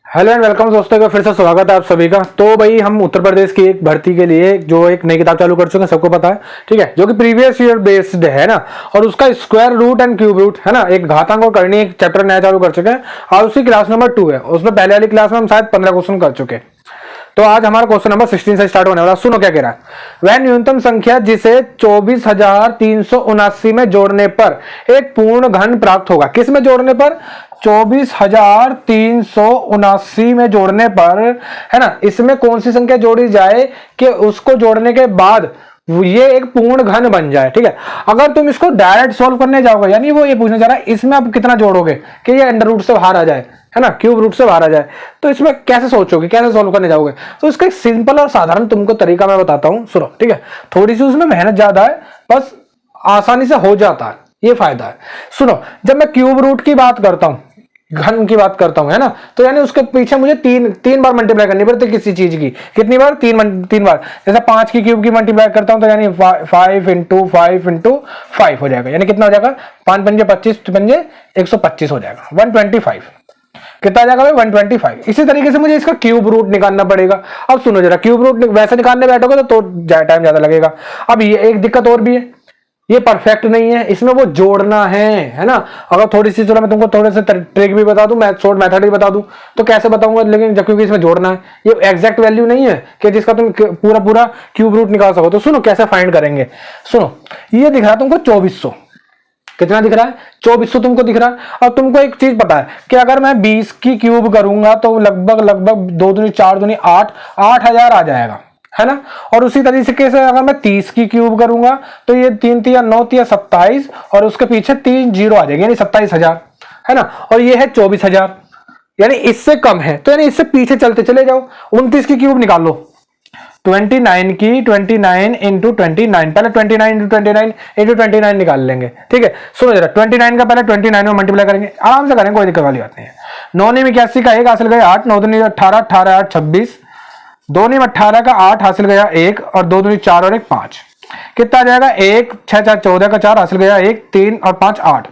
Hello and welcome दोस्तों का फिर से स्वागत है आप सभी का। तो भाई हम उत्तर प्रदेश की एक भर्ती के लिए जो एक नई किताब चालू कर चुके हैं, सबको पता है, ठीक है, जो कि प्रीवियस ईयर बेस्ड है ना, और उसका square root and cube root है ना, एक घातांक और करनी एक चैप्टर नया चालू कर चुके हैं और उसकी क्लास नंबर 2 है। उसमें पहले वाली क्लास में हम शायद 15 क्वेश्चन कर चुके हैं। तो आज हमारा क्वेश्चन नंबर 16 से स्टार्ट होने वाला। सुनो क्या कह रहा है। वह न्यूनतम संख्या जिसे 24,379 में जोड़ने पर एक पूर्ण घन प्राप्त होगा। किस में जोड़ने पर? 24,379 में जोड़ने पर, है ना। इसमें कौन सी संख्या जोड़ी जाए कि उसको जोड़ने के बाद ये एक पूर्ण घन बन जाए, ठीक है। अगर तुम इसको डायरेक्ट सॉल्व करने जाओगे, यानी वो ये पूछना चाह रहा है इसमें आप कितना जोड़ोगे कि ये अंडर रूट से बाहर आ जाए, है ना, क्यूब रूट से बाहर आ जाए, तो इसमें कैसे सोचोगे, कैसे सॉल्व करने जाओगे। तो इसका एक सिंपल और साधारण तुमको तरीका मैं बताता हूं, सुनो, ठीक है। थोड़ी सी उसमें मेहनत ज्यादा है, बस आसानी से हो जाता है, ये फायदा है। सुनो, जब मैं क्यूब रूट की बात करता हूं, घन की बात करता हूं, है ना, तो यानी उसके पीछे मुझे तीन बार मल्टीप्लाई करनी पड़ती है किसी चीज की। कितनी बार? तीन बार। जैसे 5 की क्यूब की मल्टीप्लाई करता हूं तो यानी 5 इंटू 5 हो जाएगा, यानी कितना हो जाएगा? 5 पंजे 25, पंजे 125 हो जाएगा, 125। कितना आ जाएगा भाई? 125। इसी तरीके से मुझे इसका क्यूब रूट निकालना पड़ेगा। अब सुनो जरा, क्यूब रूट वैसे निकालने बैठोगे तो टाइम ज्यादा लगेगा। अब ये एक दिक्कत और भी है, ये परफेक्ट नहीं है, इसमें वो जोड़ना है ना। अगर थोड़ी सी, चलो मैं तुमको थोड़े से ट्रिक भी बता दूं, मैं शॉर्ट मेथड भी बता दूं, तो कैसे बताऊंगा, लेकिन जब क्योंकि इसमें जोड़ना है, ये एग्जैक्ट वैल्यू नहीं है कि जिसका तुम पूरा क्यूब रूट निकाल सको। तो सुनो कैसे फाइंड करेंगे। सुनो, ये दिख रहा है तुमको 2400। कितना दिख रहा है? 2400 तुमको दिख रहा है। अब तुमको एक चीज पता है कि अगर मैं 20 की क्यूब करूंगा तो लगभग 2 दूनी 4 दूनी 8,000 आ जाएगा, है ना। और उसी तरीके से अगर मैं 30 की क्यूब करूंगा तो ये 3 तिया 9 तिया 27, और उसके पीछे 3 जीरो आ जाएंगे, यानी 27,000, है ना। और ये है 24,000, यानी इससे कम है, तो यानी इससे पीछे चलते चले जाओ। 29 की क्यूब निकाल लो, 29 की 29 इंटू 29, पहले 29 इंटू 29 इंटू 29 निकाल लेंगे, ठीक है। सुनो जरा, 29 का पहले 29 में मल्टीप्लाई करेंगे, आराम से करेंगे, कोई दिक्कत वाली बात नहीं है। 9 में 81 का 1 हासिल गया 8, 9 दूनी 18, 18 8 26, 2 में 18 का 8 हासिल गया 1, और 2 दूनी 4 और 1 5। कितना आ जाएगा? 1 6 4 14 का 4 हासिल गया 1, 3 और 5 8,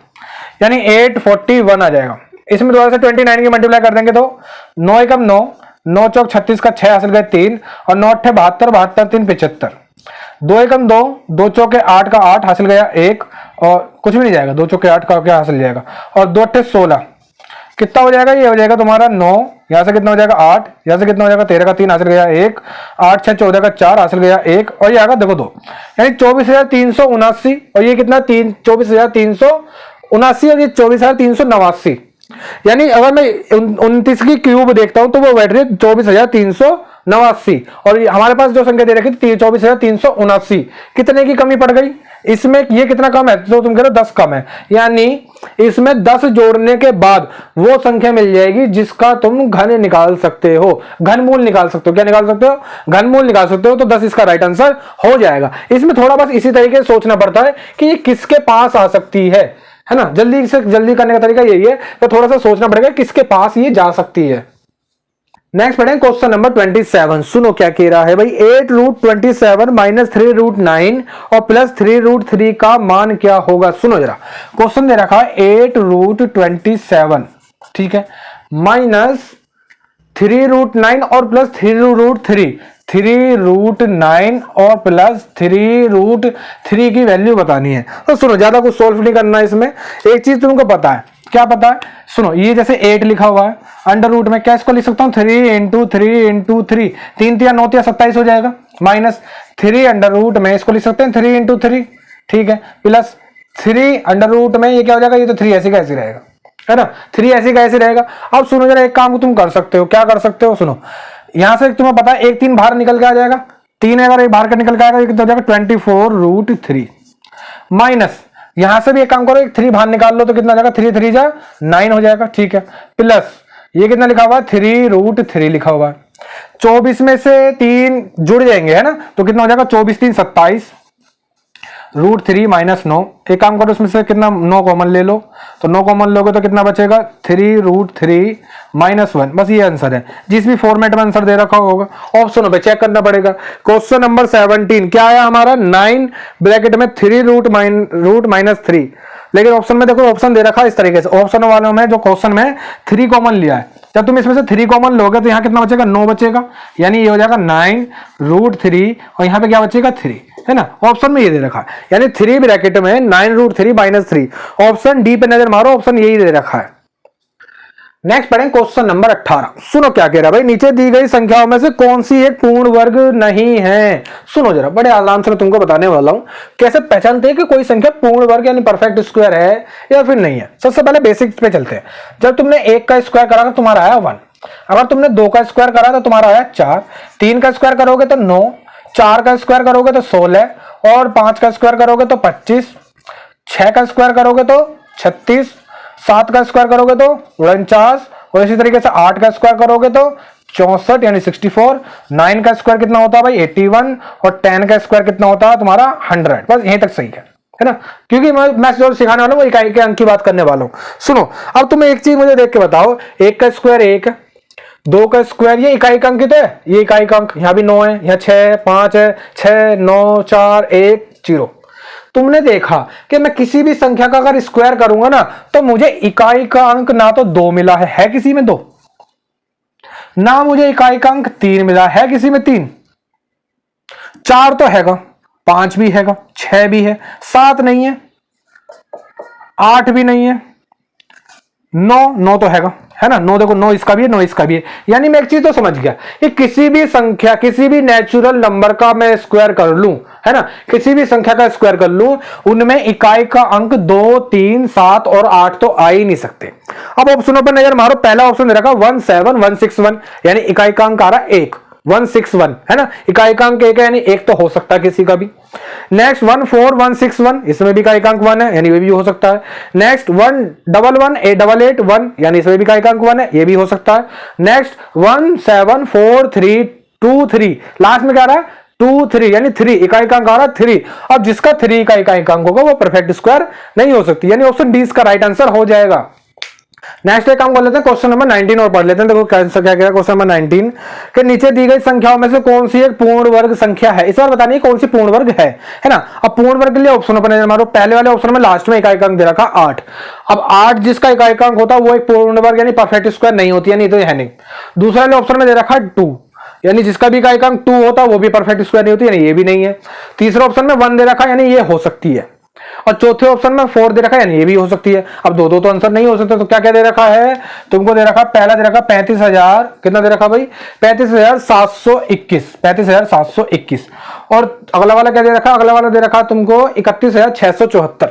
यानी 841 आ जाएगा। इसमें दोबारा से 29 की मल्टीप्लाई कर देंगे तो 9 एकम 9, 9 चौक 36 का 6 हासिल गए 3, और 9 अट्ठे 72, 72 3 75, 2 एकम 2, 2 चौके 8 का 8 हासिल गया 1, और कुछ भी नहीं जाएगा, 2 चौके 8 का क्या हासिल जाएगा, और 2 अट्ठे 16। कितना हो जाएगा? ये हो जाएगा तुम्हारा 9, यहां से कितना हो जाएगा 8, यहां से कितना हो जाएगा 13 का 3 हासिल गया 1, 8 6 14 का 4 हासिल गया 1, और ये आएगा देखो 2, यानी 24,379। और ये कितना? 24,379, और ये 24,389। यानी अगर मैं 29 की क्यूब देखता हूं तो वो बैठ रही है 24,389, और हमारे पास जो संख्या दे रखी थी 24,379। कितने की कमी पड़ गई इसमें? ये कितना कम है? तो तुम कह रहे हो 10 कम है, यानी इसमें 10 जोड़ने के बाद वो संख्या मिल जाएगी जिसका तुम घन निकाल सकते हो, घनमूल निकाल सकते हो। क्या निकाल सकते हो? घनमूल निकाल सकते हो। तो 10 इसका राइट आंसर हो जाएगा। इसमें थोड़ा बस इसी तरीके से सोचना पड़ता है कि ये किसके पास आ सकती है ना। जल्दी से जल्दी करने का तरीका यही है, तो थोड़ा सा सोचना पड़ेगा किसके पास ये जा सकती है। नेक्स्ट पढ़ें क्वेश्चन नंबर 27। सुनो क्या कह रहा है भाई। 8√27 माइनस 3√9 और प्लस 3√3 का मान क्या होगा? सुनो जरा, क्वेश्चन दे रखा है 8√27, ठीक है, माइनस 3√9 और प्लस 3√3, 3√9 और प्लस 3√3 की वैल्यू बतानी है। तो सुनो, ज्यादा कुछ सोल्व नहीं करना है इसमें। एक चीज तुमको पता है, क्या पता है? सुनो, ये जैसे 8 लिखा हुआ है, अंडर रूट में क्या इसको लिख सकता हूं? 3 इंटू 3 इंटू 3, 3 तिया 9 तिया 27 हो जाएगा, माइनस 3 अंडर रूट में इसको लिख सकते हैं 3 इंटू 3, ठीक है, प्लस 3 अंडर रूट में ये क्या हो जाएगा? ये तो 3 ऐसे का ऐसे रहेगा, है ना, 3 ऐसे का ऐसे रहेगा। अब सुनो जरा, एक काम तुम कर सकते हो, क्या कर सकते हो? सुनो, यहां से तुम्हें पता है 1 3 बाहर निकल के आ जाएगा, 3 अगर एक बाहर का निकल के आएगा, ये कितना हो जाएगा? 24√3, माइनस यहां से भी एक काम करो, एक 3 बाहर निकाल लो तो कितना हो जाएगा? 3 3 जा 9 हो जाएगा, ठीक है, प्लस ये कितना लिखा हुआ है? 3√3 लिखा हुआ है। 24 में से 3 जुड़ जाएंगे, है ना, तो कितना हो जाएगा? 24 3 27, √3 माइनस 9। एक काम करो, उसमें से कितना 9 कॉमन ले लो, तो 9 कॉमन लोगे तो कितना बचेगा? 3√3 माइनस 1। बस ये आंसर है, जिस भी फॉर्मेट में आंसर दे रखा होगा। ऑप्शन पे चेक करना पड़ेगा। क्वेश्चन नंबर 17 क्या आया हमारा? 9 ब्रैकेट में 3√3, लेकिन ऑप्शन में देखो, ऑप्शन दे रखा है इस तरीके से। ऑप्शन वालों में जो क्वेश्चन में 3 कॉमन लिया है, जब तुम इसमें से 3 कॉमन लोगे तो यहाँ कितना बचेगा, 9 बचेगा, यानी ये हो जाएगा 9√3 और यहाँ पे क्या बचेगा 3, है ना। ऑप्शन में ये दे रखा है, यानी 3 ब्रैकेट में 9√3 - 3। ऑप्शन डी पे नजर मारो, ऑप्शन यही दे रखा है। नेक्स्ट पढ़ें क्वेश्चन नंबर 18। सुनो क्या कह रहा है भाई, नीचे दी गई संख्याओं में से कौन सी एक पूर्ण वर्ग नहीं है। सुनो जरा, बड़े आराम से मैं तुमको बताने वाला हूं कैसे पहचानते हैं कि कोई संख्या पूर्ण वर्ग यानी परफेक्ट स्क्वायर है या फिर नहीं है। सबसे पहले बेसिक्स पे चलते हैं। जब तुमने 1 का स्क्वायर करा तो तुम्हारा आया 1, अगर तुमने 2 का स्क्वायर करा तो तुम्हारा आया 4, 3 का स्क्वायर करोगे तो 9, 4 का स्क्वायर करोगे तो 16 और 5 का स्क्वायर करोगे तो 25, 6 का स्क्वायर करोगे तो 36, 7 का स्क्वायर करोगे तो 49 और इसी तरीके से 8 का स्क्वायर करोगे तो 64 यानी 64, 9 का स्क्वायर कितना होता है भाई 81 और 10 का स्क्वायर कितना होता है तुम्हारा 100। बस यहीं तक सही है ना, क्योंकि मैं जो सिखाने वाला हूं वो इकाई के अंक की बात करने वाला हूं। सुनो अब तुम एक चीज मुझे देख के बताओ, 1 का स्क्वायर 1, 2 का स्क्वायर ये इकाई का अंक कितना है, ये इकाई का अंक, यहाँ भी 9 है, यहाँ 6 5 है, 6 9 4 1 0। तुमने देखा कि मैं किसी भी संख्या का अगर स्क्वायर करूंगा ना तो मुझे इकाई का अंक ना तो 2 मिला है किसी में 2, ना मुझे इकाई का अंक 3 मिला है किसी में 3, 4 तो हैगा, 5 भी हैगा, 6 भी है, 7 नहीं है, 8 भी नहीं है, 9 तो हैगा, है ना। 9 देखो, 9 इसका भी है, 9 इसका भी है। यानी मैं एक चीज तो समझ गया कि किसी भी संख्या, किसी भी नेचुरल नंबर का मैं स्क्वायर कर लूं, है ना, किसी भी संख्या का स्क्वायर कर लूं, उनमें इकाई का अंक 2 3 7 और 8 तो आ ही नहीं सकते। अब ऑप्शनों पर नजर मारो, पहला ऑप्शन दे रखा 17161 यानी इकाई का अंक आ रहा है 1, 161 है ना, इकाई का अंक 1 है यानी 1 तो हो सकता है किसी का भी। नेक्स्ट 14161 इसमें भी इकाई का अंक 1 है यानी ये भी हो सकता है। नेक्स्ट 1118881 यानी इसमें भी इकाई का अंक 1 है, ये भी हो सकता है। नेक्स्ट 174323 लास्ट में क्या आ रहा है 23 यानी 3 इकाई का अंक आ रहा है 3। अब जिसका 3 इकाई का अंक होगा वो परफेक्ट स्क्वायर नहीं हो सकती, यानी ऑप्शन डी इसका राइट आंसर हो जाएगा। नेक्स्ट एक काम कर लेते हैं, क्वेश्चन नंबर 19 और पढ़ लेते हैं। देखो क्या कह क्वेश्चन नंबर 19 के नीचे दी गई संख्याओं में से कौन सी एक पूर्ण वर्ग संख्या है। इस बार बतानी है कौन सी पूर्ण वर्ग है ना। अब पूर्ण वर्ग के लिए ऑप्शनों पर नजर मारो, पहले वाले ऑप्शन में लास्ट में इकाई का अंक दे रखा 8। अब 8 जिसका इकाई का अंक होता है वो एक पूर्ण वर्ग यानी परफेक्ट स्क्वायर नहीं होती है, नहीं तो है नहीं। दूसरे वाले ऑप्शन में दे रखा 2 यानी जिसका भी इकाई का अंक 2 होता है वो भी परफेक्ट स्क्वायर नहीं होती, यानी ये भी नहीं है। तीसरे ऑप्शन में 1 दे रखा यानी ये हो सकती है, और चौथे ऑप्शन में 4 दे रखा है यानी ये भी हो सकती है। अब दो तो आंसर नहीं हो सकते, तो क्या क्या दे रखा है तुमको, दे रखा पहला दे रखा 35,000, कितना दे रखा भाई 35,721 और अगला वाला क्या दे रखा, अगला वाला दे रखा तुमको 31,674,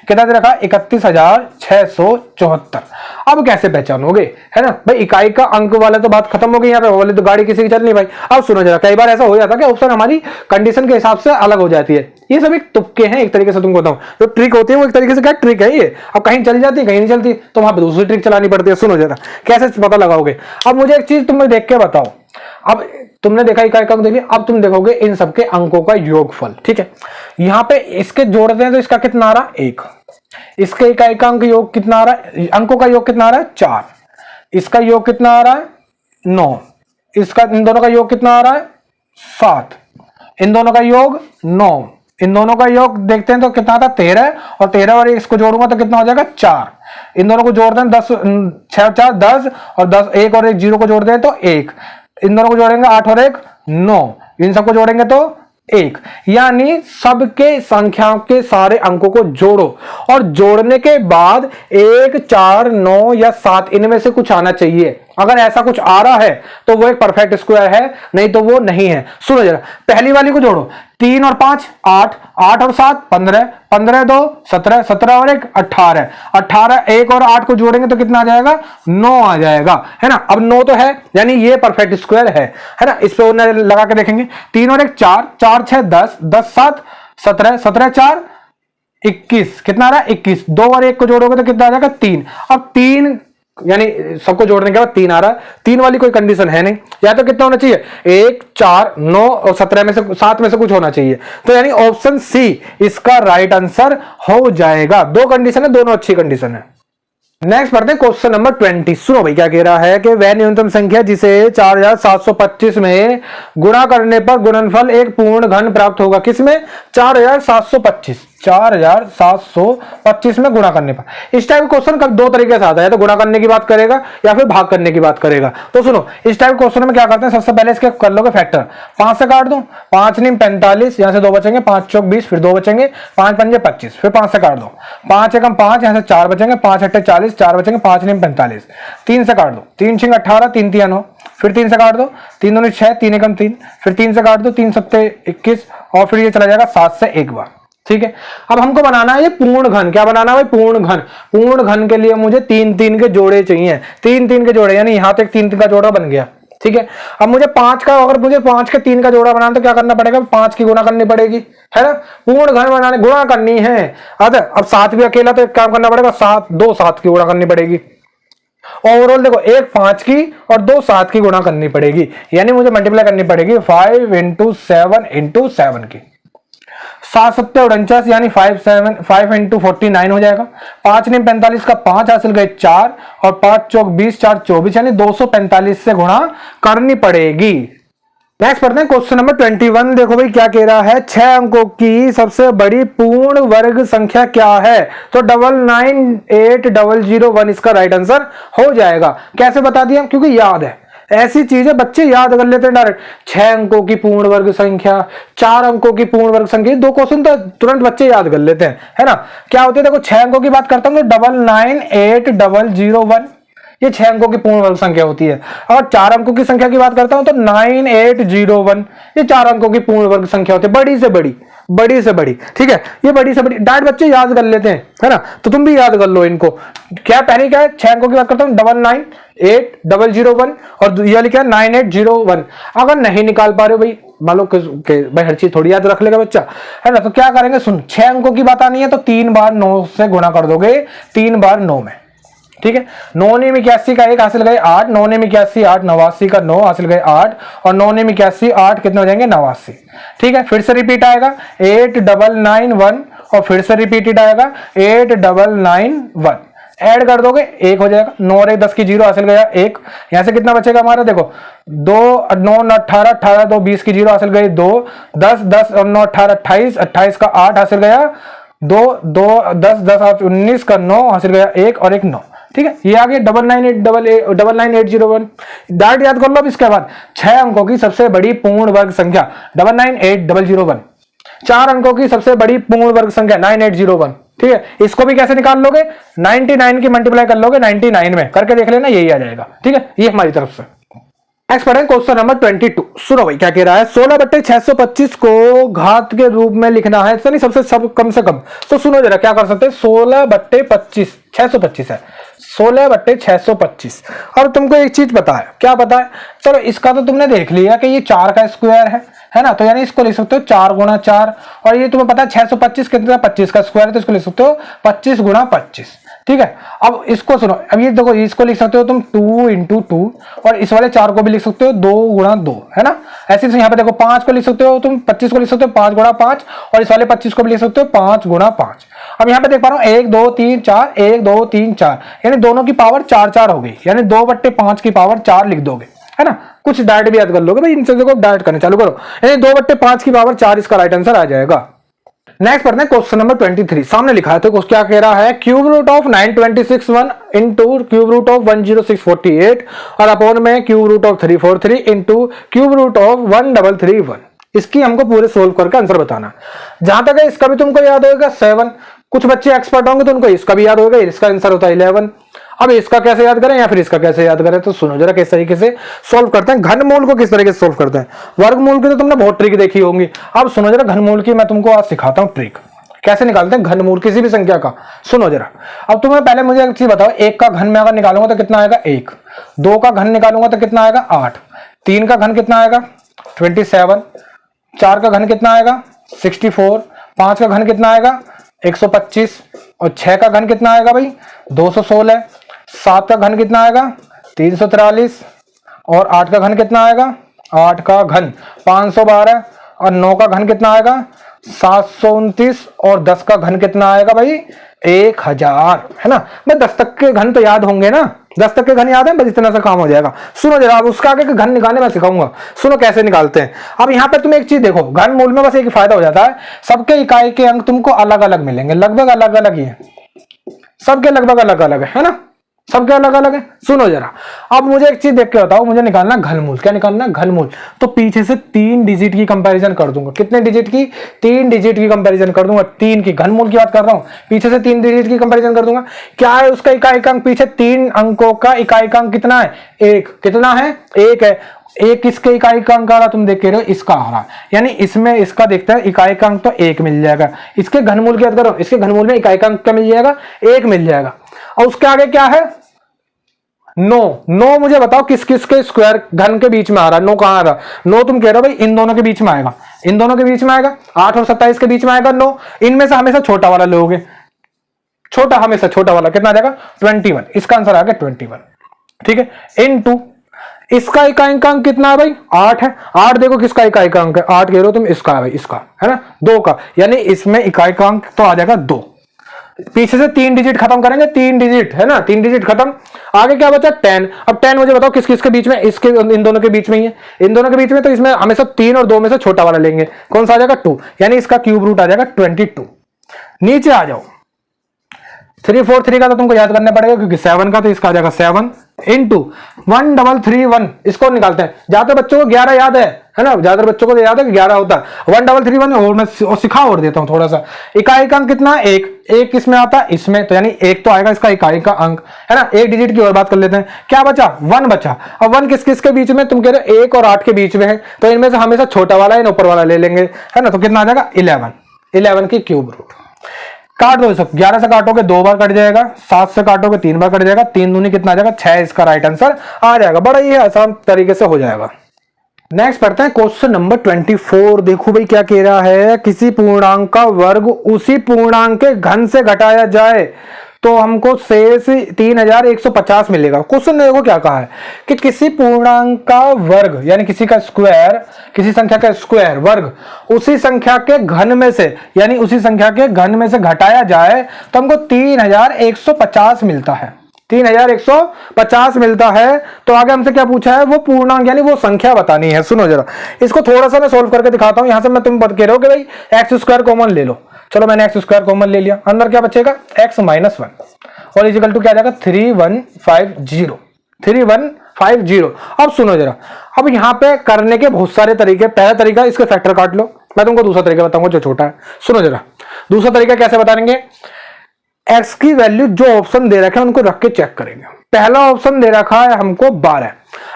कितना दे रखा 31,674। अब कैसे पहचानोगे, है ना भाई, इकाई का अंक वाला तो बात खत्म हो गई, यहाँ पे वाले तो गाड़ी किसी की चल नहीं भाई। अब सुनो जरा, कई बार ऐसा हो जाता है कि ऑप्शन हमारी कंडीशन के हिसाब से अलग हो जाती है। ये सब एक तुक्के हैं एक तरीके से, तुमको बताऊं जो ट्रिक होती है वो एक तरीके से क्या ट्रिक है ये। अब कहीं चली जाती है कहीं नहीं चलती, तो वहां पर दूसरी ट्रिक चलानी पड़ती है। सुनो जरा कैसे पता लगाओगे। अब मुझे एक चीज तुम्हें देख के बताओ, अब तुमने देखा इकाई का अंक देखिए, अब तुम देखोगे इन सबके अंकों का योगफल, ठीक है। यहाँ पे इसके जोड़ते हैं तो इसका कितना आ रहा 1, इसके इकाई का अंक योग कितना आ रहा है, अंकों का योग कितना आ रहा है 4, इसका योग कितना आ रहा है 9, इसका इन दोनों का योग कितना आ रहा है 7, इन दोनों का योग 9, इन दोनों का योग देखते हैं तो कितना था 13 और 13 और इसको जोड़ूंगा तो कितना हो जाएगा 4। इन दोनों को जोड़ते हैं 10 6 4 10 और 10 1 और 1 0 को जोड़ते हैं तो 1, इन दोनों को जोड़ेंगे 8 और 1 9, इन सबको जोड़ेंगे तो 1, यानी सबके संख्याओं के सारे अंकों को जोड़ो और जोड़ने के बाद 1 4 9 या 7 इनमें से कुछ आना चाहिए। अगर ऐसा कुछ आ रहा है तो वो एक परफेक्ट स्क्वायर है, नहीं तो वो नहीं है। सुनो जरा, पहली वाली को जोड़ो, 3 और 5 8, 8 और 7 15, 15 2 17, 17 और 1 18, 18 1 और 8 को जोड़ेंगे तो कितना आ जाएगा 9 आ जाएगा, है ना। अब 9 तो है यानी ये परफेक्ट स्क्वायर है ना। इस पे लगा के देखेंगे, 3 और 1 4, 4 6 10, 10 7 17, 17 4 21, कितना आ रहा है 21, 2 और 1 को जोड़ोगे तो कितना आ जाएगा 3। अब 3 यानी सबको जोड़ने के बाद 3 आ रहा है, 3 वाली कोई कंडीशन है नहीं, या तो कितना होना चाहिए 1 4 9 और 17 में से 7 में से कुछ होना चाहिए, तो यानी ऑप्शन सी इसका राइट आंसर हो जाएगा। दो कंडीशन है, दोनों अच्छी कंडीशन है। नेक्स्ट पढ़ते हैं क्वेश्चन नंबर 20। सुनो भाई क्या कह रहा है कि वह न्यूनतम संख्या जिसे 4725 में गुणा करने पर गुणनफल एक पूर्ण घन प्राप्त होगा। किसमें 4725, 4725 में गुणा करने पर। इस टाइप का क्वेश्चन कब दो तरीके से आता है, तो गुणा करने की बात करेगा या फिर भाग करने की बात करेगा। तो सुनो, इस टाइप क्वेश्चन में क्या करते हैं, सबसे पहले इसके कर लोगे फैक्टर, 5 से काट दो, 5 नीम 45, यहां से 2 बचेंगे, 5 चौक 20, फिर 2 बचेंगे, 5 पंजे 25, फिर 5 से काट दो, 5 एकम 5, यहां से 4 बचेंगे, 5 अट्ठे 40, 4 बचेंगे, 5 नीम 45, 3 से काट दो, 3 छिंग 18, 3 तिया 9, फिर 3 से काट दो, 3 दूनी 6, 3 एकम 3, फिर 3 से काट दो, 3 सत्ते 21, और फिर ये चला जाएगा 7 से एक बार। ठीक है, अब हमको बनाना है ये पूर्ण घन। क्या बनाना है भाई, पूर्ण घन। पूर्ण घन के लिए मुझे 3-3 के जोड़े चाहिए, 3-3 के जोड़े, यानी यहां तक 3 का जोड़ा बन गया। ठीक है, अब मुझे 5 का, अगर मुझे 5 के 3 का जोड़ा बनाना तो क्या करना पड़ेगा, 5 की गुणा करनी पड़ेगी, है ना। पूर्ण घन बनाने गुणा करनी है। अब 7 भी अकेला, तो एक काम करना पड़ेगा, 7 की गुणा करनी पड़ेगी। ओवरऑल देखो, एक 5 की और 2 7 की गुणा करनी पड़ेगी, यानी मुझे मल्टीप्लाई करनी पड़ेगी 5 × 7 × 7 की। 7 सत्ते 49, यानी 5 × 49 हो जाएगा। 5 नीम 45 का 5 हासिल गए 4, और 5 चौक 20, 4 24, यानी 245 से गुणा करनी पड़ेगी। नेक्स्ट पढ़ते हैं क्वेश्चन नंबर 21। देखो भाई क्या कह रहा है, 6 अंकों की सबसे बड़ी पूर्ण वर्ग संख्या क्या है, तो 998001 इसका राइट आंसर हो जाएगा। कैसे बता दिया, क्योंकि याद है, ऐसी चीजें बच्चे याद कर लेते हैं डायरेक्ट। 6 अंकों की पूर्ण वर्ग संख्या, 4 अंकों की पूर्ण वर्ग संख्या, 2 क्वेश्चन तो तुरंत बच्चे याद कर लेते हैं, है ना। क्या होते हैं, देखो 6 अंकों की बात करता हूं तो 998001, ये 6 अंकों की पूर्ण वर्ग संख्या होती है। और 4 अंकों की संख्या की बात करता हूं तो 9801, ये 4 अंकों की पूर्ण वर्ग संख्या होती है, बड़ी से बड़ी, बड़ी से बड़ी। ठीक है, ये बड़ी से बड़ी डायरेक्ट बच्चे याद कर लेते हैं, है ना। तो तुम भी याद कर लो इनको। क्या पहले क्या है, 6 अंकों की बात करता हूं 998001, और ये लिखा है 9801। अगर नहीं निकाल पा रहे हो भाई, मान लो भाई हर चीज थोड़ी याद रख लेगा बच्चा, है ना, तो क्या करेंगे, सुन, 6 अंकों की बात आनी है तो 3 बार 9 से गुणा कर दोगे, 3 बार 9 में। ठीक है, 9 ने 81 का 1 हासिल गए 8, 9 ने 81 8, 89 का 9 हासिल गए 8, और 9 ने 81 8 कितने हो जाएंगे, 89। ठीक है, फिर से रिपीट आएगा 8991, और फिर से रिपीटेड आएगा 8991, ऐड कर दोगे 1 हो जाएगा। 9 और 1 10 की 0 हासिल गया 1, यहां से कितना बचेगा हमारा, देखो 2 9 9 18 18 2 20 की 0 हासिल गई 2, 10 10 और 9 18 28, 28 का 8 हासिल गया 2, 2 10 10 8 19 का 9 हासिल गया 1 और 1 9। ठीक है, ये आ गया 998001। डायरेक्ट याद कर लो। अब इसके बाद 6 अंकों की सबसे बड़ी पूर्ण वर्ग संख्या 998001, 4 अंकों की सबसे बड़ी पूर्ण वर्ग संख्या 9801। ठीक है, इसको भी कैसे निकाल लोगे, 99 की मल्टीप्लाई कर लोगे 99 में, करके देख लेना, यही आ जाएगा। ठीक है, ये हमारी तरफ से। नेक्स्ट पढ़ें क्वेश्चन नंबर 22। सुनो भाई क्या कह रहा है, 16/625 को घात के रूप में लिखना है, तो नहीं सबसे कम से कम। तो सुनो जरा क्या कर सकते हैं, 16/25 625 है, 16/625। अब तुमको एक चीज पता है, क्या पता है, चलो इसका तो तुमने देख लिया कि ये 4 का स्क्वायर है ना, तो यानी इसको लिख सकते हो 4 × 4, और ये तुम्हें पता है 625 कितना, 25 का स्क्वायर है, तो इसको लिख सकते हो 25 × 25। ठीक है, अब इसको सुनो, अब ये देखो, इसको लिख सकते हो तुम 2 × 2, और इस वाले 4 को भी लिख सकते हो 2 × 2, है ना। ऐसे यहाँ पे देखो 5 को लिख सकते हो तुम, 25 को लिख सकते हो 5 × 5, और इस वाले 25 को भी लिख सकते हो 5 × 5। अब यहाँ पे देख पा रहा हूँ 1 2 3 4, 1 2 3 4, यानी दोनों की पावर 4 हो गई, यानी 2/5 की पावर 4 लिख दोगे, है ना। कुछ डायरेक्ट भी याद कर लोगे भाई, इन चीजों को डायरेक्ट करने चालू करो, यानी 2/5 की पावर 4 इसका राइट आंसर आ जाएगा। नेक्स्ट पढ़ते हैं क्वेश्चन नंबर 23। सामने लिखा है, तो क्या कह रहा है, cube root of 926 into cube root of 10648, और अपॉन में cube root of 343 into cube root of 1331। इसकी हमको पूरे सोल्व करके आंसर बताना। जहां तक है इसका भी तुमको याद होगा 7, कुछ बच्चे एक्सपर्ट होंगे तो उनको इसका भी याद होगा, इसका आंसर होता है 11। अब इसका कैसे याद करें या फिर इसका कैसे याद करें, तो सुनो जरा किस तरीके से सोल्व करते हैं। घनमूल को किस तरीके से सोल्व करते हैं, वर्गमूल की तो तुमने बहुत ट्रिक देखी होंगी, अब सुनो जरा घनमूल की मैं तुमको आज सिखाता हूं ट्रिक, कैसे निकालते हैं घनमूल किसी भी संख्या का। सुनो जरा, अब तुम्हें पहले मुझे एक चीज बताओ, 1 का घन में अगर निकालूंगा तो कितना आएगा 1, 2 का घन निकालूंगा तो कितना आएगा 8, 3 का घन कितना आएगा 27, 4 का घन कितना आएगा 64, 5 का घन कितना आएगा 125, और 6 का घन कितना आएगा भाई 216, 7 का घन कितना आएगा 343, और 8 का घन कितना आएगा 8 का घन 512, और 9 का घन कितना आएगा 729, और 10 का घन कितना आएगा भाई 1000, है ना। मैं 10 तक के घन तो याद होंगे ना, 10 तक के घन याद है, बस इतना सा काम हो जाएगा। सुनो जरा, अब उसका आगे के घन निकालने मैं सिखाऊंगा। सुनो कैसे निकालते हैं। अब यहाँ पे तुम एक चीज देखो, घन मूल में बस एक फायदा हो जाता है, सबके इकाई के अंक तुमको अलग अलग मिलेंगे, लगभग अलग अलग ही है, सबके लगभग अलग अलग है ना, सबके अलग अलग है। सुनो जरा, अब मुझे एक चीज देख के बताओ, मुझे निकालना घनमूल। क्या निकालना? घनमूल। तो पीछे से 3 डिजिट की कंपैरिजन कर दूंगा। कितने डिजिट की? 3 डिजिट की कंपैरिजन कर दूंगा। 3 की, घनमूल की बात कर रहा हूं, पीछे से 3 डिजिट की कंपैरिजन कर दूंगा। क्या है उसका इकाई-अंक? पीछे 3 अंकों का इकाई-अंक कितना है? 1। कितना है? 1 है। एक किसके इकाई का अंक आ रहा, तुम देख के रहे हो, इसका आ रहा, यानी इसमें इसका देखते हैं इकाई का अंक तो 1 मिल जाएगा। इसके घनमूल की बात करो, इसके घनमूल में इकाई का अंक क्या मिल जाएगा? 1 मिल जाएगा। और उसके आगे क्या है? 9। मुझे बताओ किस किस के स्क्वायर घन के बीच में आ रहा है? 9 कहां आ रहा? 9 तुम कह रहे हो भाई इन दोनों के बीच में आएगा, इन दोनों के बीच में आएगा, 8 और 27 के बीच में आएगा 9। इनमें से हमेशा छोटा वाला लोगे, छोटा, हमेशा छोटा वाला। कितना आ जाएगा? 21। इसका आंसर आ गया 21। ठीक है, इनटू इसका इकाई का अंक कितना है भाई? 8 है। 8 देखो किसका इकाई का अंक है? 8 कह रहे हो तुम, इसका है भाई, इसका है ना, 2 का, यानी इसमें इकाई का अंक तो आ जाएगा 2। पीछे से 3 डिजिट खत्म करेंगे, 3 डिजिट है ना, 3 डिजिट खत्म। आगे क्या बचा? 10। अब 10 मुझे बताओ किस किस के बीच में? इसके, इन दोनों के बीच में ही है, इन दोनों के बीच में। तो इसमें हमेशा 3 और 2 में से छोटा वाला लेंगे, कौन सा आ जाएगा? 2, यानी इसका क्यूब रूट आ जाएगा 22। नीचे आ जाओ, 3 4 3 का तो तुमको याद करना पड़ेगा, क्योंकि 7 का, तो इसका आ जाएगा 7 इंटू 1331। इसको निकालते हैं। ज्यादातर बच्चों को 11 याद है ना, ज्यादातर बच्चों को तो याद है कि 11 होता है। 1331 और मैं सिखा और देता हूं थोड़ा सा। इकाई का अंक कितना? 1 किसमें आता है? इसमें, तो यानी 1 तो आएगा इसका इकाई का अंक, है ना। 1 डिजिट की और बात कर लेते हैं। क्या बचा? 1 बचा। अब 1 किस किस के बीच में? तुम कह रहे हो 1 और 8 के बीच में है, तो इनमें से हमेशा छोटा वाला या ऊपर वाला ले लेंगे, है ना। तो कितना आ जाएगा? 11 की क्यूब रूट। काट दो सब, 11 से काटोगे 2 बार कट जाएगा, 7 से काटोगे 3 बार कट जाएगा, 3 दूनी कितना आ जाएगा? 6। इसका राइट आंसर आ जाएगा। बड़ा ही आसान तरीके से हो जाएगा। नेक्स्ट पढ़ते हैं क्वेश्चन नंबर 24। देखो भाई क्या कह रहा है, किसी पूर्णांक का वर्ग उसी पूर्णांक के घन से घटाया जाए तो हमको शेष 3150 मिलेगा। क्वेश्चन देखो क्या कहा है कि किसी पूर्णांक का वर्ग, यानी किसी का स्क्वायर, किसी संख्या का स्क्वायर वर्ग उसी संख्या के घन में से, यानी उसी संख्या के घन में से घटाया जाए तो हमको 3150 मिलता है। 3150 मिलता है। तो आगे हमसे क्या पूछा है? वो पूर्णांक यानी वो संख्या बतानी है। सुनो जरा, इसको थोड़ा सा मैं सोल्व करके दिखाता हूं। यहां से मैं तुम कह रहे हो कि भाई एक्स स्क्वायर कॉमन ले लो। चलो मैंने एक्स स्क्वायर कॉमन ले लिया, अंदर क्या बचेगा? x माइनस 1 और इजिकल टू क्या आ जाएगा? 3150। अब सुनो जरा, अब यहाँ पे करने के बहुत सारे तरीके। पहला तरीका, इसके फैक्टर काट लो। मैं तुमको दूसरा तरीका बताऊंगा जो छोटा है। सुनो जरा, दूसरा तरीका कैसे बताएंगे? x की वैल्यू जो ऑप्शन दे रखे हैं उनको रख के चेक करेंगे। पहला ऑप्शन दे रखा है हमको 12।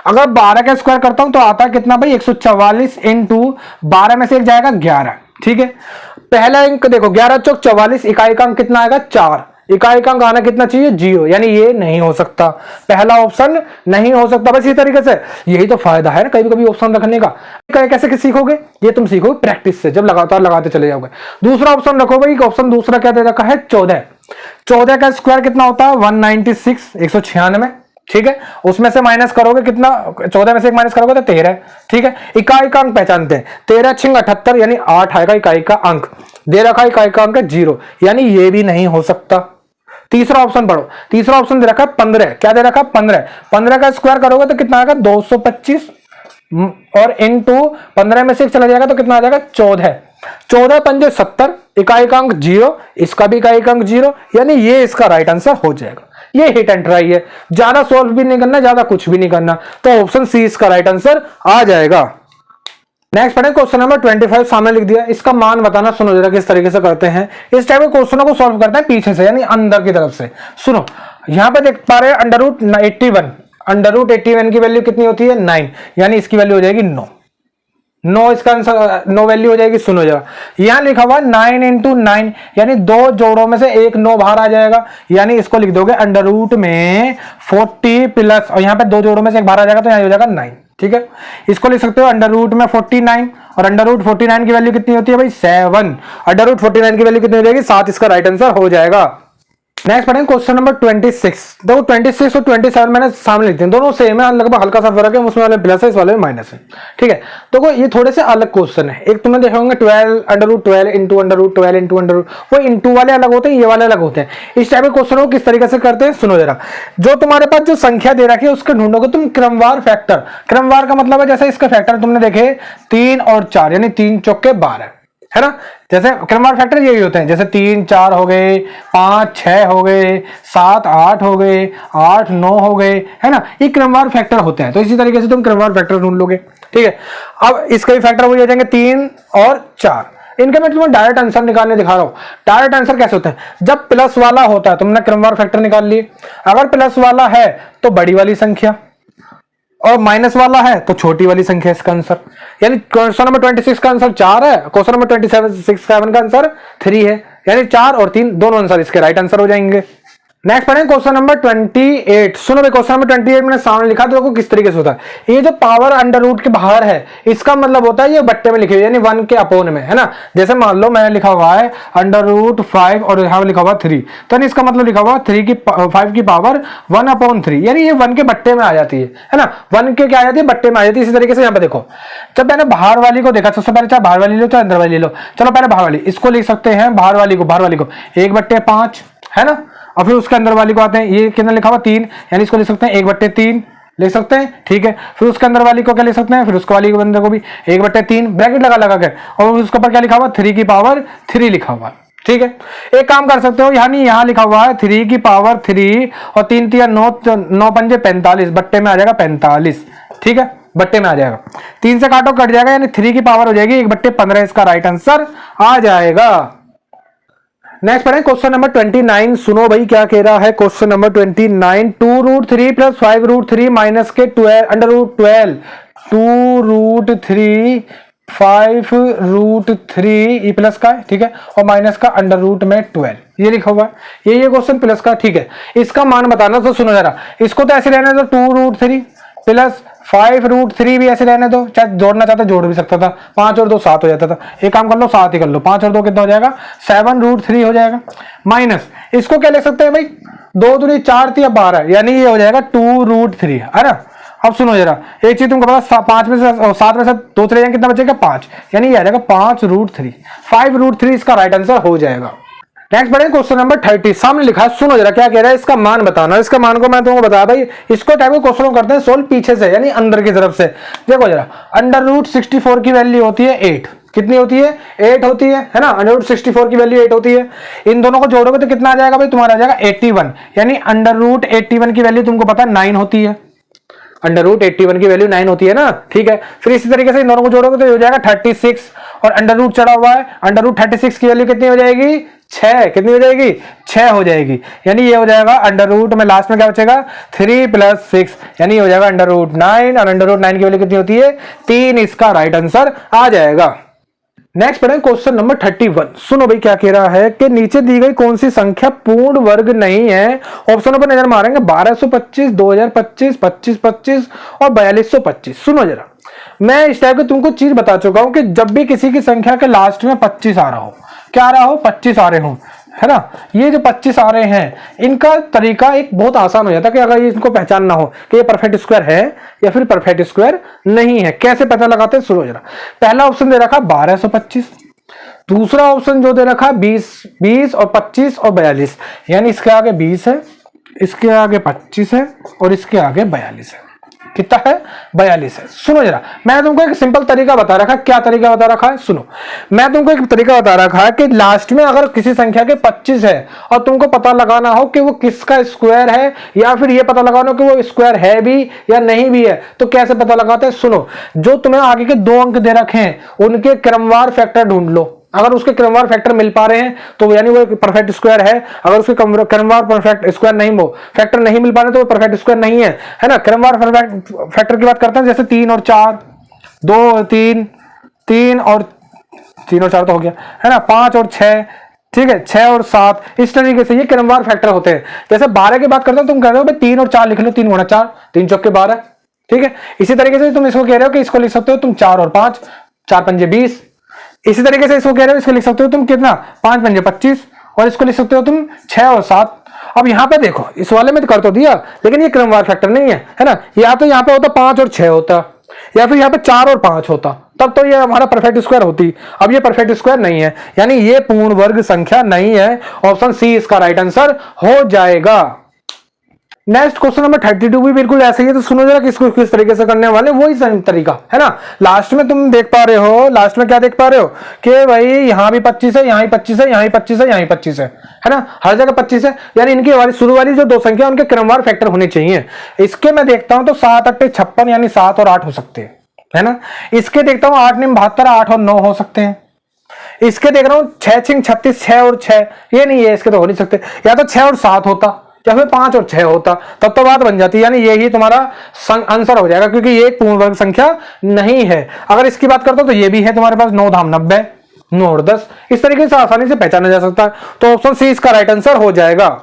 अगर 12 का स्क्वायर करता हूं तो आता है कितना भाई? 144 इंटू 12 में से एक जाएगा 11। ठीक है, पहला अंक देखो, 11 चौक 44, इकाई का अंक कितना आएगा? 4। इकाई का अंक आना कितना चाहिए? 0, यानी ये नहीं हो सकता, पहला ऑप्शन नहीं हो सकता। बस इसी तरीके से, यही तो फायदा है ना कभी कभी ऑप्शन रखने का। कैसे सीखोगे? ये तुम सीखोगे प्रैक्टिस से, जब लगातार लगाते चले जाओगे। दूसरा ऑप्शन रखो भाई, ऑप्शन दूसरा क्या दे रखा है? 14। 14 का स्क्वायर कितना होता है? 196, 196। ठीक है, उसमें से माइनस करोगे कितना? 14 में से 1 माइनस करोगे तो 13। ठीक है, इकाई का अंक पहचानते हैं, 13 छिंग 78, यानी 8 आएगा इकाई का अंक। दे रखा इकाई का अंक 0, यानी ये भी नहीं हो सकता। तीसरा ऑप्शन पढ़ो, तीसरा ऑप्शन दे रखा है 15। क्या दे रखा है? 15। 15 का स्क्वायर करोगे तो कितना आएगा? 225 और इनटू 15 में से 1 चला जाएगा तो कितना आ जाएगा? 14। 14 पंजे 70, इकाई का अंक 0, इसका भी इकाई का अंक 0, यानी ये इसका राइट आंसर हो जाएगा। ये हिट एंड ट्राई है, ज्यादा सॉल्व भी नहीं करना, ज्यादा कुछ भी नहीं करना। तो ऑप्शन सी इसका राइट आंसर आ जाएगा। नेक्स्ट पढ़ें क्वेश्चन नंबर 25, सामने लिख दिया। इसका मान बताना। सुनो जरा किस तरीके से करते हैं। इस टाइप के क्वेश्चनों को सॉल्व करते हैं पीछे से, यानी अंदर की तरफ से। सुनो, यहां पे देख पा रहे हैं अंडर रूट 81 की वैल्यू कितनी होती है? 9, यानी इसकी वैल्यू हो जाएगी 9। इसका आंसर 9 वैल्यू हो जाएगी। सुनो जरा, यहां लिखा हुआ 9 इंटू 9, यानी 2 जोड़ों में से एक 9 बाहर आ जाएगा, यानी इसको लिख दोगे अंडर रूट में 40 प्लस, और यहां पे 2 जोड़ों में से एक बाहर आ जाएगा तो यहां हो जाएगा 9। ठीक है, इसको लिख सकते हो अंडर रूट में 49, और अंडर रूट 49 की वैल्यू कितनी होती है भाई? 7। अंडर रूट 49 की वैल्यू कितनी हो जाएगी? 7 इसका राइट आंसर हो जाएगा। नेक्स्ट पढ़ेंगे क्वेश्चन नंबर 26। देखो 26 और 27 मैंने सामने लिख दिए, दोनों सेम है, लगभग हल्का सा फर्क है, उसमें वाले प्लस है, इस वाले में माइनस है। ठीक है, देखो ये थोड़े से अलग क्वेश्चन है। एक तुमने देखा होगा 12 √12 इंटू √12 इंटू वो इंटू वाले अलग होते हैं, ये वाले अलग होते हैं। इस टाइप के क्वेश्चन को किस तरीके से करते हैं सुनो जरा। जो तुम्हारे पास जो संख्या दे रखी है उसके ढूंढोगे तुम क्रमवार फैक्टर। क्रमवार का मतलब है जैसे इसका फैक्टर तुमने देखे 3 और 4 यानी 3 चौके 12 है ना। जैसे क्रमवार फैक्टर यही होते हैं, जैसे 3 4 हो गए, 5 6 हो गए, 7 8 हो गए, 8 9 हो गए, है ना। ये क्रमवार फैक्टर होते हैं। तो इसी तरीके से तुम क्रमवार फैक्टर ढूंढ लोगे। ठीक है, अब इसका भी फैक्टर वही हो जाएंगे 3 और 4। इनका मैं तुम्हें डायरेक्ट आंसर निकालने दिखा रहा हूं। डायरेक्ट आंसर कैसे होता है, जब प्लस वाला होता है तुमने क्रमवार फैक्टर निकाल लिए। अगर प्लस वाला है तो बड़ी वाली संख्या, और माइनस वाला है तो छोटी वाली संख्या इसका आंसर। यानी क्वेश्चन नंबर 26 का आंसर 4 है, क्वेश्चन नंबर 27 का आंसर 3 है, यानी 4 और 3 दोनों आंसर इसके राइट आंसर हो जाएंगे। नेक्स्ट पढ़ें क्वेश्चन नंबर 28। सुनो भाई, क्वेश्चन नंबर 28 मैंने सामने लिखा, देखो किस तरीके से होता है। ये जो पावर अंडर रूट के बाहर है इसका मतलब होता है ये बट्टे में लिखे हुए, यानी 1 के अपोन में, है ना। जैसे मान लो मैंने लिखा हुआ है √5 और यहाँ लिखा हुआ 3, तो इसका मतलब लिखा हुआ 5 की पावर 1/3, यानी ये 1 के बट्टे में आ जाती है ना। 1 के क्या आ जाती है, बट्टे में आ जाती है। इसी तरीके से यहाँ पे देखो, जब मैंने बाहर वाली को देखा, सबसे पहले चाहे बाहर वाली लो चाहे अंदर वाली लो, चलो पहले बाहर वाली, इसको लिख सकते हैं बाहर वाली को 1/5, है ना। और फिर उसके अंदर वाली को आते हैं, ये कितना लिखा हुआ 3, यानी इसको लिख सकते हैं 1/3 लिख सकते हैं। ठीक है, फिर उसके अंदर वाली को क्या लिख सकते हैं, फिर उसको वाली को अंदर को भी 1/3 ब्रैकेट लगा के, और उसके ऊपर क्या लिखा हुआ 3 की पावर 3 लिखा हुआ। ठीक है, एक काम कर सकते हो, यानी यहाँ लिखा हुआ है 3 की पावर 3 और 3 3 9 9 5 45, बट्टे में आ जाएगा 45। ठीक है, बट्टे में आ जाएगा, 3 से काटो कट जाएगा, यानी 3 की पावर हो जाएगी 1/15, इसका राइट आंसर आ जाएगा। नेक्स्ट पढ़ें क्वेश्चन नंबर 29। सुनो भाई क्या कह रहा है क्वेश्चन नंबर 29। 2√3 + 5√3 माइनस के 12 2√3 5√3 ये प्लस का है, ठीक है, और माइनस का अंडर रूट में 12 ये लिखा हुआ है। ये क्वेश्चन प्लस का, ठीक है। इसका मान बताना, तो सुनो जरा, इसको तो ऐसे रहने दो 2√3 प्लस 5√3 भी ऐसे रहने दो, चाहे जोड़ना चाहते जोड़ भी सकता था, 5 और 2 7 हो जाता था। एक काम कर लो 7 ही कर लो, 5 और 2 कितना हो जाएगा 7√3 हो जाएगा। माइनस इसको क्या लिख सकते हैं भाई, 2 दूनी 4 3 12, यानी ये हो जाएगा 2√3, है ना। अब सुनो जरा, एक चीज तुमको पता, 5 में से 7 में से 2 चले जाएंगे, कितना बचेगा 5, यानी ये आ जाएगा 5√3, 5√3 इसका राइट आंसर हो जाएगा। नेक्स्ट बढ़ेंगे क्वेश्चन नंबर 30। सामने लिखा है, सुनो जरा क्या कह रहा है, इसका मान बताना। इसका मान को मैं तुमको बता भाई, इसको टाइप के क्वेश्चन करते हैं सोल्व पीछे से, यानी अंदर की तरफ से। देखो जरा, √64 की वैल्यू होती है 8, कितनी होती है 8 होती है ना। √64 की वैल्यू 8 होती है। इन दोनों को जोड़ोगे तो कितना आ जाएगा भाई, तुम्हारा आ जाएगा 81, यानी √81 की वैल्यू तुमको पता है 9 होती है। √81 की वैल्यू 9 होती है ना, ठीक है। फिर इसी तरीके से इन दोनों को जोड़ोगे तो हो जाएगा 36, और अंडर रूट चढ़ा हुआ है, √36 की वैल्यू कितनी हो जाएगी 6, कितनी हो जाएगी 6 हो जाएगी, यानी ये हो जाएगा अंडर रूट में लास्ट में क्या बचेगा 3 + 6, यानी हो जाएगा √9, और √9 की वैल्यू कितनी होती है 3, इसका राइट आंसर आ जाएगा। नेक्स्ट पढ़ें क्वेश्चन नंबर 31। सुनो भाई क्या कह रहा है कि नीचे दी गई कौन सी संख्या पूर्ण वर्ग नहीं है। ऑप्शनों पर नजर मारेंगे, 1225, 2025, 2525 और 4225। सुनो जरा, मैं इस टाइप के तुमको चीज बता चुका हूं कि जब भी किसी की संख्या के लास्ट में 25 आ रहा हो, क्या आ रहा हो 25 आ रहे हो, है ना। ये जो 25 आ रहे हैं, इनका तरीका एक बहुत आसान हो जाता है कि अगर इनको पहचानना हो कि ये परफेक्ट स्क्वायर है या फिर परफेक्ट स्क्वायर नहीं है, कैसे पता लगाते हैं सुनो जरा। पहला ऑप्शन दे रखा 1225, दूसरा ऑप्शन जो दे रखा 20 और 25 और 42, यानी इसके आगे 20 है, इसके आगे 25 है और इसके आगे 42 है। कितना है 42 है। सुनो जरा, मैं तुमको एक सिंपल तरीका बता रखा। क्या तरीका बता रखा है सुनो, मैं तुमको एक तरीका बता रखा है कि लास्ट में अगर किसी संख्या के 25 है और तुमको पता लगाना हो कि वो किसका स्क्वायर है, या फिर ये पता लगाना हो कि वो स्क्वायर है भी या नहीं भी है, तो कैसे पता लगाते हैं सुनो। जो तुम्हें आगे के 2 अंक दे रखे हैं उनके क्रमवार फैक्टर ढूंढ लो। अगर उसके क्रमवार फैक्टर मिल पा रहे हैं तो यानी वो परफेक्ट स्क्वायर है। अगर उसके क्रमवार परफेक्ट स्क्वायर नहीं, वो फैक्टर नहीं मिल पा रहे तो वो परफेक्ट स्क्वायर नहीं है ना। क्रमवार फैक्टर की बात करते हैं, जैसे 3 और 4, 2 3 3 और 4 तो हो गया, है ना, 5 और 6, ठीक है, 6 और 7, इस तरीके से ये क्रमवार फैक्टर होते हैं। जैसे 12 की बात करते हो, तुम कह रहे हो 3 और 4 लिख लो, 3 गुणा 4, 3 चौके 12, ठीक है। इसी तरीके से तुम इसको कह रहे हो कि इसको लिख सकते हो तुम 4 और 5, 4 पंजे 20। इसी तरीके से इसको कह रहे हो, इसको लिख सकते हो तुम कितना 5 पंजे 25, और इसको लिख सकते हो तुम 6 और 7, अब यहाँ पे देखो, इस वाले में तो कर तो दिया, लेकिन ये क्रमवार फैक्टर नहीं है ना। या तो यहाँ पे होता 5 और 6 होता, या फिर यहाँ पे 4 और 5 होता, तब तो ये हमारा परफेक्ट स्क्वायर होती। अब ये परफेक्ट स्क्वायर नहीं है, यानी ये पूर्ण वर्ग संख्या नहीं है। ऑप्शन सी इसका राइट आंसर हो जाएगा। नेक्स्ट क्वेश्चन नंबर 32 भी बिल्कुल ऐसे ही है, तो सुनो जरा किसको किस तरीके से करने वाले, वही सेम तरीका है ना। लास्ट में तुम देख पा रहे हो, लास्ट में क्या देख पा रहे हो कि भाई यहाँ भी 25 है, यहाँ भी 25 है, यहाँ भी 25 है, यहाँ भी 25 है ना, हर जगह 25 है। यानी इनकी वाली शुरू वाली जो दो संख्या उनके क्रमवार फैक्टर होने चाहिए। इसके मैं देखता हूं तो 7 8 56, यानी 7 और 8 हो सकते हैं, है ना। इसके देखता हूं 8 9 72, 8 और 9 हो सकते हैं। इसके देख रहा हूं 6 6 36, 6 और 6, ये नहीं है, इसके तो हो नहीं सकते। या तो 6 और 7 होता, या फिर 5 और 6 होता, तब तो बात बन जाती। यानी यही तुम्हारा आंसर हो जाएगा, क्योंकि ये एक पूर्ण वर्ग संख्या नहीं है। अगर इसकी बात करते हो तो ये भी है तुम्हारे पास 9 धाम 90, 9 और 10, इस तरीके से आसानी से पहचाना जा सकता है। तो ऑप्शन सी इसका राइट आंसर हो जाएगा।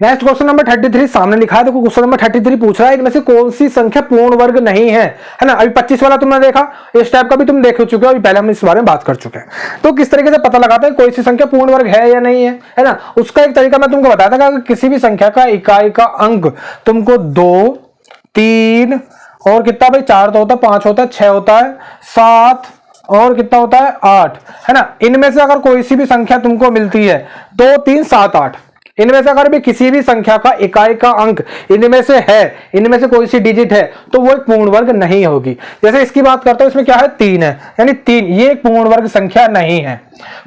नेक्स्ट क्वेश्चन नंबर 33 सामने लिखा है, देखो क्वेश्चन नंबर 33 पूछ रहा है इनमें से कौन सी संख्या पूर्ण वर्ग नहीं है, है ना। अभी 25 वाला तुमने देखा, इस टाइप का भी तुम देख चुके हो, अभी पहले हम इस बारे में बात कर चुके हैं। तो किस तरीके से पता लगाते हैं कोई सी संख्या पूर्ण वर्ग है या नहीं है ना। उसका एक तरीका मैं तुमको बताया था कि किसी भी संख्या का इकाई का अंक तुमको 2 3 और कितना भाई 4 तो होता है, 5 होता है, 6 होता है, 7 और कितना होता है 8, है ना। इनमें से अगर कोई सी भी संख्या तुमको मिलती है 2 3 7 8, इनमें से अगर भी किसी भी संख्या का इकाई का अंक इनमें से है, इनमें से कोई सी डिजिट है, तो वो एक पूर्ण वर्ग नहीं होगी। जैसे इसकी बात करते हो, इसमें क्या है 3 है, यानी 3 ये एक पूर्ण वर्ग संख्या नहीं है।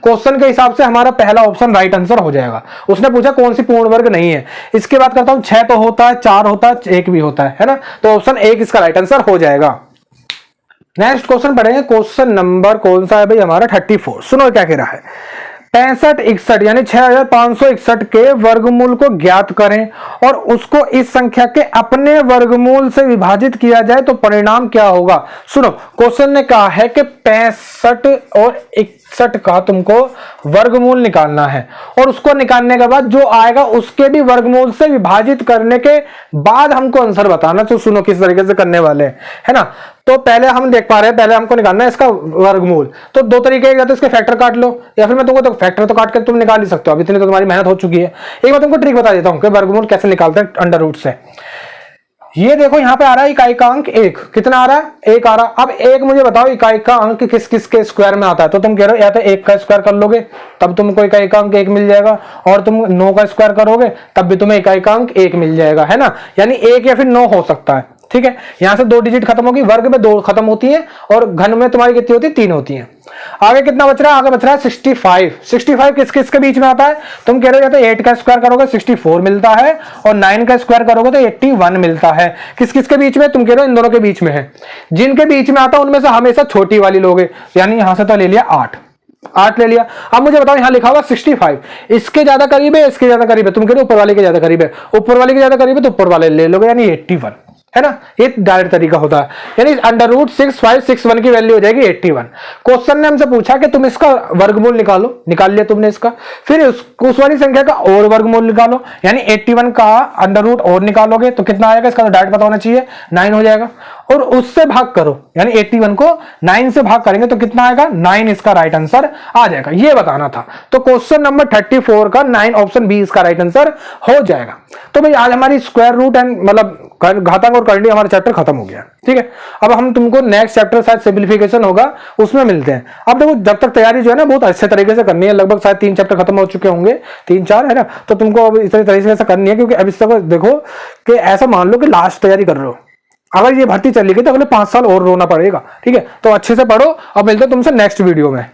क्वेश्चन के हिसाब से हमारा पहला ऑप्शन राइट आंसर हो जाएगा। उसने पूछा कौन सी पूर्ण वर्ग नहीं है। इसकी बात करता हूं 6 तो होता है, 4 होता है, 1 भी होता है ना। तो ऑप्शन 1 इसका राइट आंसर हो जाएगा। नेक्स्ट क्वेश्चन पढ़ेंगे, क्वेश्चन नंबर कौन सा है भाई हमारा 34। सुनो क्या कह रहा है, 65 61 यानी 6561 के वर्गमूल को ज्ञात करें और उसको इस संख्या के अपने वर्गमूल से विभाजित किया जाए तो परिणाम क्या होगा। सुनो, क्वेश्चन ने कहा है कि 65 और 61 का तुमको वर्गमूल निकालना है, और उसको निकालने के बाद जो आएगा उसके भी वर्गमूल से विभाजित करने के बाद हमको आंसर बताना। तो सुनो किस तरीके से करने वाले हैं, है ना। तो पहले हम देख पा रहे हैं, पहले हमको निकालना है इसका वर्गमूल। तो दो तरीके, या तो इसके फैक्टर काट लो, या फिर मैं तुमको तो फैक्टर तो काट कर तुम निकाल ही सकते हो, अब इतनी तो तुम्हारी मेहनत हो चुकी है। एक बार तुमको ट्रिक बता देता हूं कि वर्गमूल कैसे निकालते हैं अंडर रूट से। ये देखो यहाँ पे आ रहा है इकाई का अंक 1, कितना आ रहा है 1 आ रहा। अब 1 मुझे बताओ इकाई का अंक किस किस के स्क्वायर में आता है। तो तुम कह रहे हो या तो 1 का स्क्वायर कर लोगे तब तुमको इकाई का अंक 1 मिल जाएगा, और तुम 9 का स्क्वायर करोगे तब भी तुम्हें इकाई का अंक 1 मिल जाएगा, है ना। यानी 1 या फिर 9 हो सकता है, ठीक है। यहां से 2 डिजिट खत्म होगी, वर्ग में 2 खत्म होती है, और घन में तुम्हारी कितनी होती है 3 होती है। आगे कितना बच रहा है, आगे बच रहा है 65। 65 किस किस के बीच में आता है, तुम कह रहे हो या तो 8 का स्क्वायर करोगे 64 मिलता है, और 9 का स्क्वायर करोगे तो 81 मिलता है। किस किस के बीच में, तुम कह रहे हो इन दोनों के बीच में है। जिनके बीच में आता है उनमें से हमेशा छोटी वाली लोगे, यानी यहां से तो ले लिया 8 ले लिया। अब मुझे बताओ यहां लिखा हुआ 65, इसके ज्यादा करीब है इसके ज्यादा करीब है, तुम कह रहे हो ऊपर वाले के ज्यादा करीब है, ऊपर वाले के ज्यादा करीब है तो ऊपर वाले ले लोगे, यानी 81, है ना। ये डायरेक्ट तरीका होता है, यानी अंडर रूट 6561 की वैल्यू हो जाएगी 81। क्वेश्चन ने हमसे पूछा कि तुम इसका वर्गमूल निकालो, निकाल लिया तुमने इसका, फिर उस वाली संख्या का और वर्गमूल निकालो, यानी 81 का अंडर रूट और निकालोगे तो कितना आएगा, इसका तो डायरेक्ट पता होना चाहिए 9 हो जाएगा, और उससे भाग करो, यानी 81 को 9 से भाग करेंगे तो कितना आएगा 9, इसका राइट आंसर आ जाएगा। ये बताना था। तो क्वेश्चन नंबर 34 का 9 ऑप्शन बी इसका राइट आंसर हो जाएगा। तो भाई आज हमारी स्क्वायर रूट एंड मतलब घातांक और करंडी हमारा चैप्टर खत्म हो गया, ठीक है। अब हम तुमको नेक्स्ट चैप्टर शायद सिंपलीफिकेशन होगा, उसमें मिलते हैं। अब देखो जब तक तैयारी जो है ना बहुत अच्छे तरीके से करनी है, लगभग शायद 3 चैप्टर खत्म हो चुके होंगे, 3-4 है ना। तो तुमको अब इस तरीके से करनी है, क्योंकि अब इस तरह देखो कि ऐसा मान लो कि लास्ट तैयारी कर रहे हो, अगर ये भर्ती चली गई तो अगले 5 साल और रोना पड़ेगा, ठीक है। तो अच्छे से पढ़ो। अब मिलते हैं तुमसे नेक्स्ट वीडियो में।